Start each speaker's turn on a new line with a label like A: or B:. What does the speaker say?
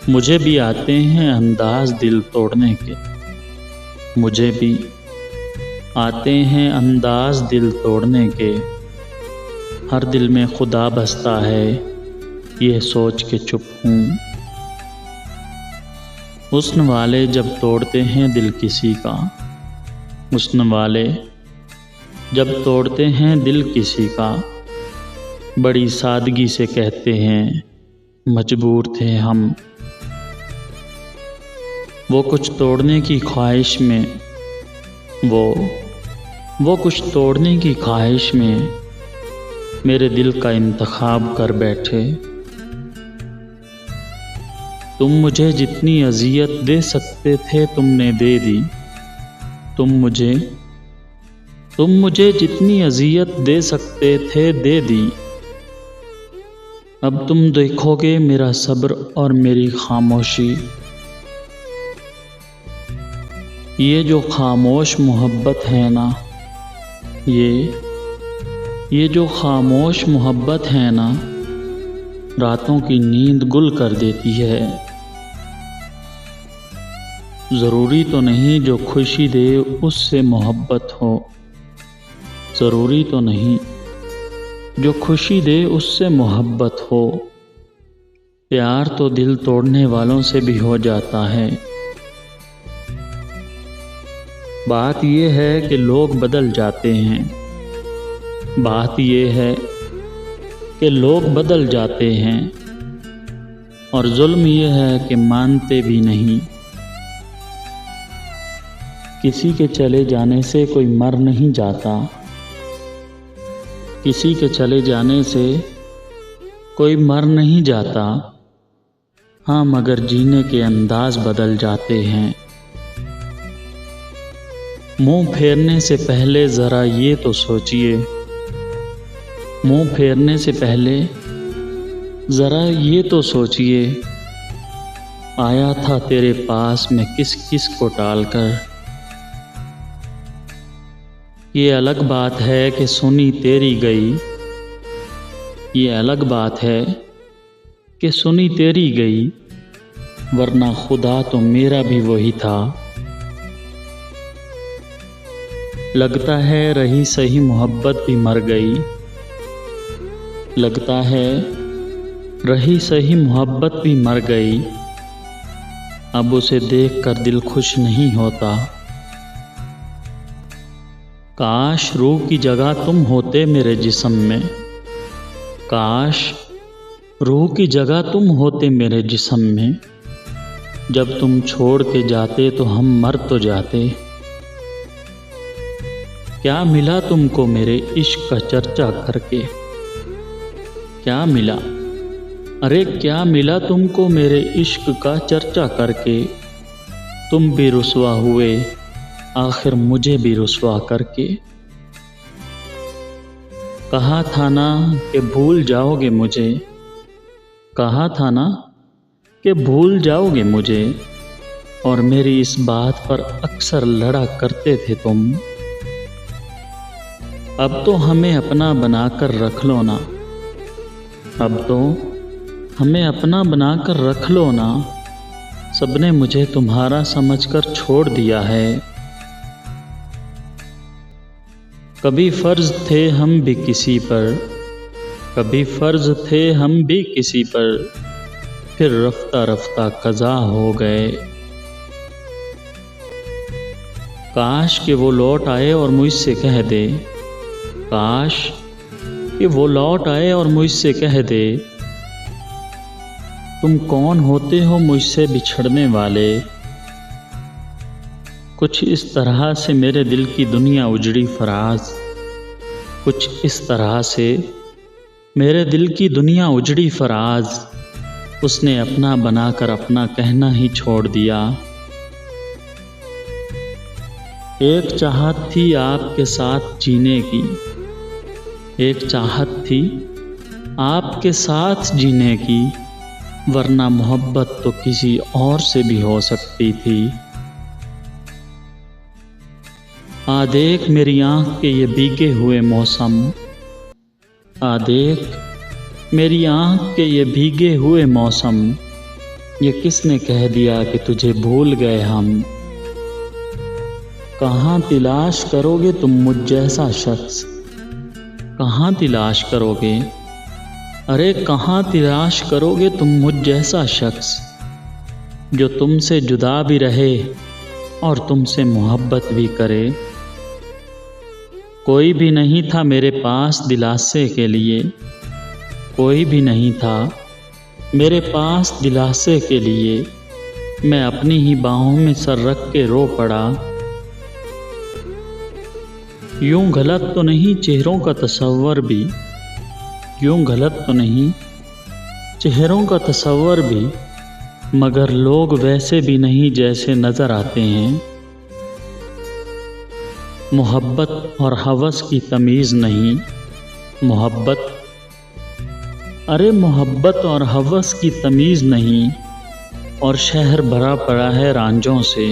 A: मुझे भी आते हैं अंदाज दिल तोड़ने के, मुझे भी आते हैं अंदाज दिल तोड़ने के। हर दिल में खुदा बसता है, ये सोच के चुप हूँ। हुस्न वाले जब तोड़ते हैं दिल किसी का, हुस्न वाले जब तोड़ते हैं दिल किसी का, बड़ी सादगी से कहते हैं मजबूर थे हम। वो कुछ तोड़ने की ख्वाहिश में, वो कुछ तोड़ने की ख्वाहिश में मेरे दिल का इंतखाब कर बैठे। तुम मुझे जितनी अज़ियत दे सकते थे तुमने दे दी, तुम मुझे जितनी अज़ियत दे सकते थे दे दी। अब तुम देखोगे मेरा सब्र और मेरी खामोशी। ये जो खामोश मोहब्बत है ना, ये जो खामोश मोहब्बत है ना, रातों की नींद गुल कर देती है। ज़रूरी तो नहीं जो खुशी दे उससे मोहब्बत हो, ज़रूरी तो नहीं जो खुशी दे उससे मोहब्बत हो। प्यार तो दिल तोड़ने वालों से भी हो जाता है। बात ये है कि लोग बदल जाते हैं, बात ये है कि लोग बदल जाते हैं, और जुल्म ये है कि मानते भी नहीं। किसी के चले जाने से कोई मर नहीं जाता, किसी के चले जाने से कोई मर नहीं जाता। हाँ, मगर जीने के अंदाज बदल जाते हैं। मुंह फेरने से पहले ज़रा ये तो सोचिए, मुंह फेरने से पहले ज़रा ये तो सोचिए, आया था तेरे पास मैं किस किस को टालकर। ये अलग बात है कि सुनी तेरी गई, ये अलग बात है कि सुनी तेरी गई, वरना खुदा तो मेरा भी वही था। लगता है रही सही मोहब्बत भी मर गई, लगता है रही सही मोहब्बत भी मर गई। अब उसे देखकर दिल खुश नहीं होता। काश रूह की जगह तुम होते मेरे जिस्म में, काश रूह की जगह तुम होते मेरे जिस्म में। जब तुम छोड़ के जाते तो हम मर तो जाते। क्या मिला तुमको मेरे इश्क का चर्चा करके, क्या मिला, अरे क्या मिला तुमको मेरे इश्क का चर्चा करके। तुम भी रुसवा हुए आखिर मुझे भी रुसवा करके। कहा था ना कि भूल जाओगे मुझे, कहा था ना कि भूल जाओगे मुझे, और मेरी इस बात पर अक्सर लड़ा करते थे तुम। अब तो हमें अपना बनाकर रख लो ना, अब तो हमें अपना बनाकर रख लो ना। सबने मुझे तुम्हारा समझकर छोड़ दिया है। कभी फर्ज थे हम भी किसी पर, कभी फर्ज थे हम भी किसी पर, फिर रफ्ता रफ्ता कज़ा हो गए। काश कि वो लौट आए और मुझसे कह दे, काश कि वो लौट आए और मुझसे कह दे, तुम कौन होते हो मुझसे बिछड़ने वाले। कुछ इस तरह से मेरे दिल की दुनिया उजड़ी फराज, कुछ इस तरह से मेरे दिल की दुनिया उजड़ी फराज। उसने अपना बनाकर अपना कहना ही छोड़ दिया। एक चाहत थी आपके साथ जीने की, एक चाहत थी आपके साथ जीने की, वरना मोहब्बत तो किसी और से भी हो सकती थी। आ देख मेरी आँख के ये भीगे हुए मौसम, आ देख मेरी आँख के ये भीगे हुए मौसम, ये किसने कह दिया कि तुझे भूल गए हम। कहाँ तलाश करोगे तुम मुझ जैसा शख्स, कहाँ तलाश करोगे, अरे कहाँ तलाश करोगे तुम मुझ जैसा शख्स, जो तुमसे जुदा भी रहे और तुमसे मोहब्बत भी करे। कोई भी नहीं था मेरे पास दिलासे के लिए, कोई भी नहीं था मेरे पास दिलासे के लिए, मैं अपनी ही बाहों में सर रख के रो पड़ा। यूं गलत तो नहीं चेहरों का तसव्वुर भी, यूं गलत तो नहीं चेहरों का तसव्वुर भी, मगर लोग वैसे भी नहीं जैसे नज़र आते हैं। मोहब्बत और हवस की तमीज़ नहीं, मोहब्बत, अरे मोहब्बत और हवस की तमीज़ नहीं, और शहर भरा पड़ा है रांझों से।